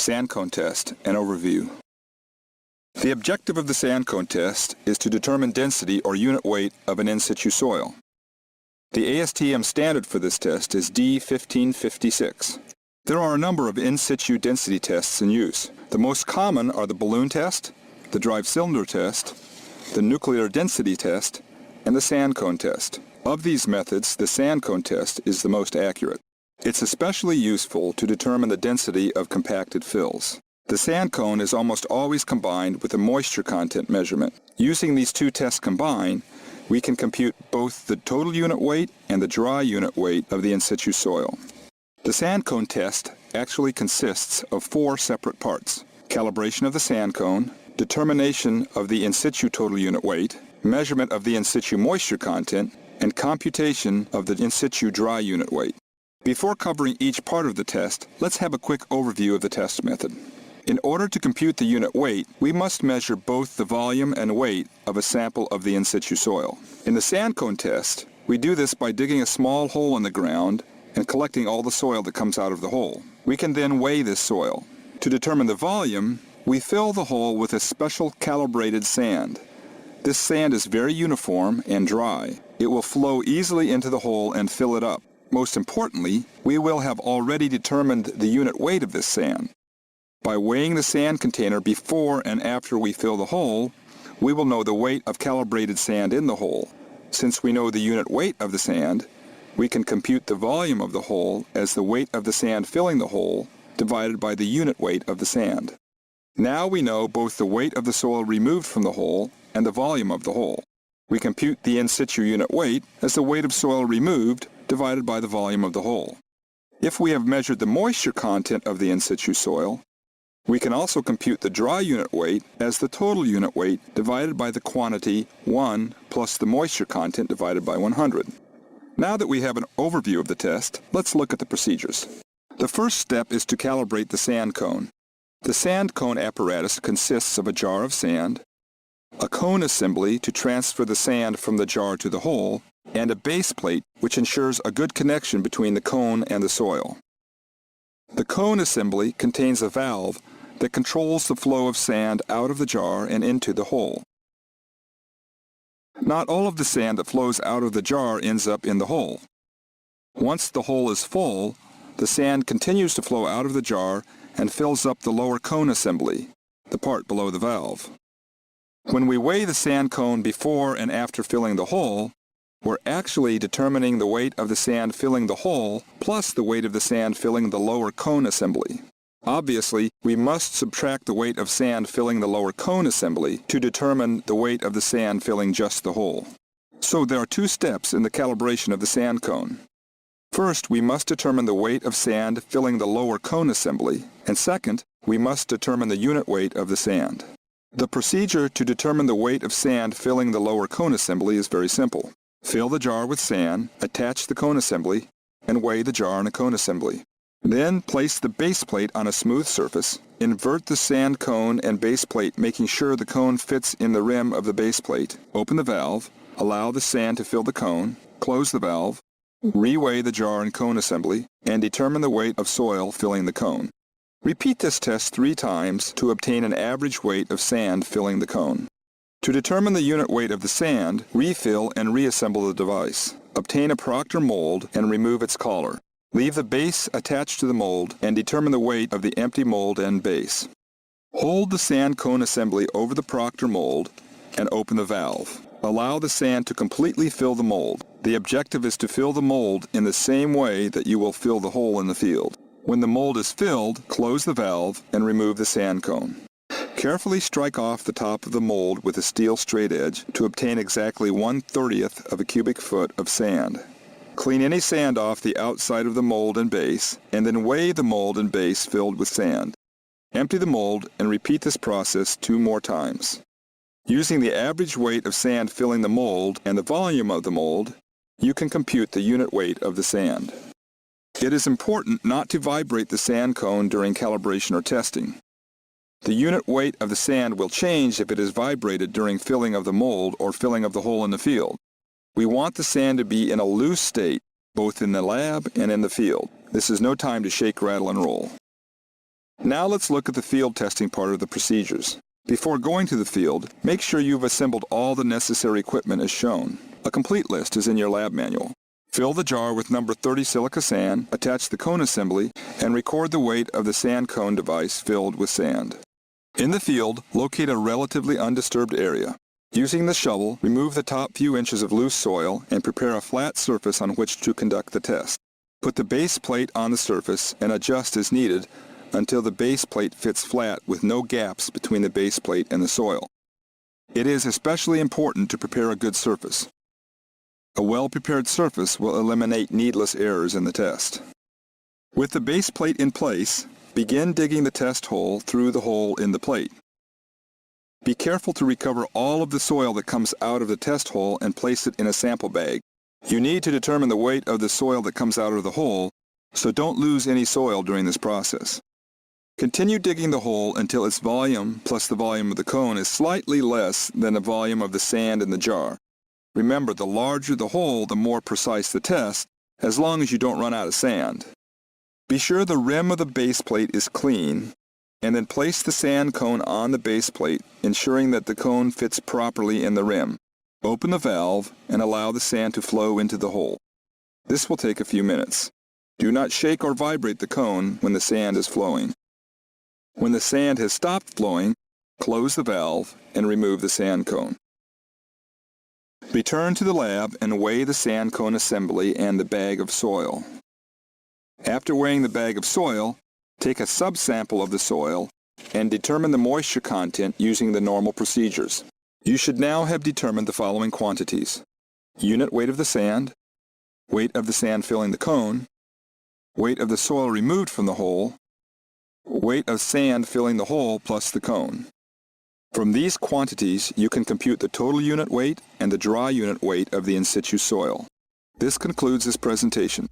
Sand cone test, an overview. The objective of the sand cone test is to determine density or unit weight of an in situ soil. The ASTM standard for this test is D1556. There are a number of in situ density tests in use. The most common are the balloon test, the drive cylinder test, the nuclear density test, and the sand cone test. Of these methods, the sand cone test is the most accurate. It's especially useful to determine the density of compacted fills. The sand cone is almost always combined with a moisture content measurement. Using these two tests combined, we can compute both the total unit weight and the dry unit weight of the in situ soil. The sand cone test actually consists of 4 separate parts: calibration of the sand cone, determination of the in situ total unit weight, measurement of the in situ moisture content, and computation of the in situ dry unit weight. Before covering each part of the test, let's have a quick overview of the test method. In order to compute the unit weight, we must measure both the volume and weight of a sample of the in situ soil. In the sand cone test, we do this by digging a small hole in the ground and collecting all the soil that comes out of the hole. We can then weigh this soil. To determine the volume, we fill the hole with a special calibrated sand. This sand is very uniform and dry. It will flow easily into the hole and fill it up. Most importantly, we will have already determined the unit weight of this sand. By weighing the sand container before and after we fill the hole, we will know the weight of calibrated sand in the hole. Since we know the unit weight of the sand, we can compute the volume of the hole as the weight of the sand filling the hole divided by the unit weight of the sand. Now we know both the weight of the soil removed from the hole and the volume of the hole. We compute the in situ unit weight as the weight of soil removed divided by the volume of the hole. If we have measured the moisture content of the in situ soil, we can also compute the dry unit weight as the total unit weight divided by the quantity 1 plus the moisture content divided by 100. Now that we have an overview of the test, let's look at the procedures. The first step is to calibrate the sand cone. The sand cone apparatus consists of a jar of sand, a cone assembly to transfer the sand from the jar to the hole, and a base plate which ensures a good connection between the cone and the soil. The cone assembly contains a valve that controls the flow of sand out of the jar and into the hole. Not all of the sand that flows out of the jar ends up in the hole. Once the hole is full, the sand continues to flow out of the jar and fills up the lower cone assembly, the part below the valve. When we weigh the sand cone before and after filling the hole, we're actually determining the weight of the sand filling the hole plus the weight of the sand filling the lower cone assembly. Obviously, we must subtract the weight of sand filling the lower cone assembly to determine the weight of the sand filling just the hole. So there are 2 steps in the calibration of the sand cone. First, we must determine the weight of sand filling the lower cone assembly, and second, we must determine the unit weight of the sand. The procedure to determine the weight of sand filling the lower cone assembly is very simple. Fill the jar with sand, attach the cone assembly, and weigh the jar and a cone assembly. Then place the base plate on a smooth surface. Invert the sand cone and base plate, making sure the cone fits in the rim of the base plate. Open the valve, allow the sand to fill the cone, close the valve, reweigh the jar and cone assembly, and determine the weight of soil filling the cone. Repeat this test 3 times to obtain an average weight of sand filling the cone. To determine the unit weight of the sand, refill and reassemble the device. Obtain a Proctor mold and remove its collar. Leave the base attached to the mold and determine the weight of the empty mold and base. Hold the sand cone assembly over the Proctor mold and open the valve. Allow the sand to completely fill the mold. The objective is to fill the mold in the same way that you will fill the hole in the field. When the mold is filled, close the valve and remove the sand cone. Carefully strike off the top of the mold with a steel straight edge to obtain exactly 1/30th of a cubic foot of sand. Clean any sand off the outside of the mold and base, and then weigh the mold and base filled with sand. Empty the mold and repeat this process 2 more times. Using the average weight of sand filling the mold and the volume of the mold, you can compute the unit weight of the sand. It is important not to vibrate the sand cone during calibration or testing. The unit weight of the sand will change if it is vibrated during filling of the mold or filling of the hole in the field. We want the sand to be in a loose state, both in the lab and in the field. This is no time to shake, rattle, and roll. Now let's look at the field testing part of the procedures. Before going to the field, make sure you've assembled all the necessary equipment as shown. A complete list is in your lab manual. Fill the jar with number 30 silica sand, attach the cone assembly, and record the weight of the sand cone device filled with sand. In the field, locate a relatively undisturbed area. Using the shovel, remove the top few inches of loose soil and prepare a flat surface on which to conduct the test. Put the base plate on the surface and adjust as needed until the base plate fits flat with no gaps between the base plate and the soil. It is especially important to prepare a good surface. A well-prepared surface will eliminate needless errors in the test. With the base plate in place, begin digging the test hole through the hole in the plate. Be careful to recover all of the soil that comes out of the test hole and place it in a sample bag. You need to determine the weight of the soil that comes out of the hole, so don't lose any soil during this process. Continue digging the hole until its volume plus the volume of the cone is slightly less than the volume of the sand in the jar. Remember, the larger the hole, the more precise the test, as long as you don't run out of sand. Be sure the rim of the base plate is clean, and then place the sand cone on the base plate, ensuring that the cone fits properly in the rim. Open the valve and allow the sand to flow into the hole. This will take a few minutes. Do not shake or vibrate the cone when the sand is flowing. When the sand has stopped flowing, close the valve and remove the sand cone. Return to the lab and weigh the sand cone assembly and the bag of soil. After weighing the bag of soil, take a subsample of the soil and determine the moisture content using the normal procedures. You should now have determined the following quantities: unit weight of the sand, weight of the sand filling the cone, weight of the soil removed from the hole, weight of sand filling the hole plus the cone. From these quantities, you can compute the total unit weight and the dry unit weight of the in situ soil. This concludes this presentation.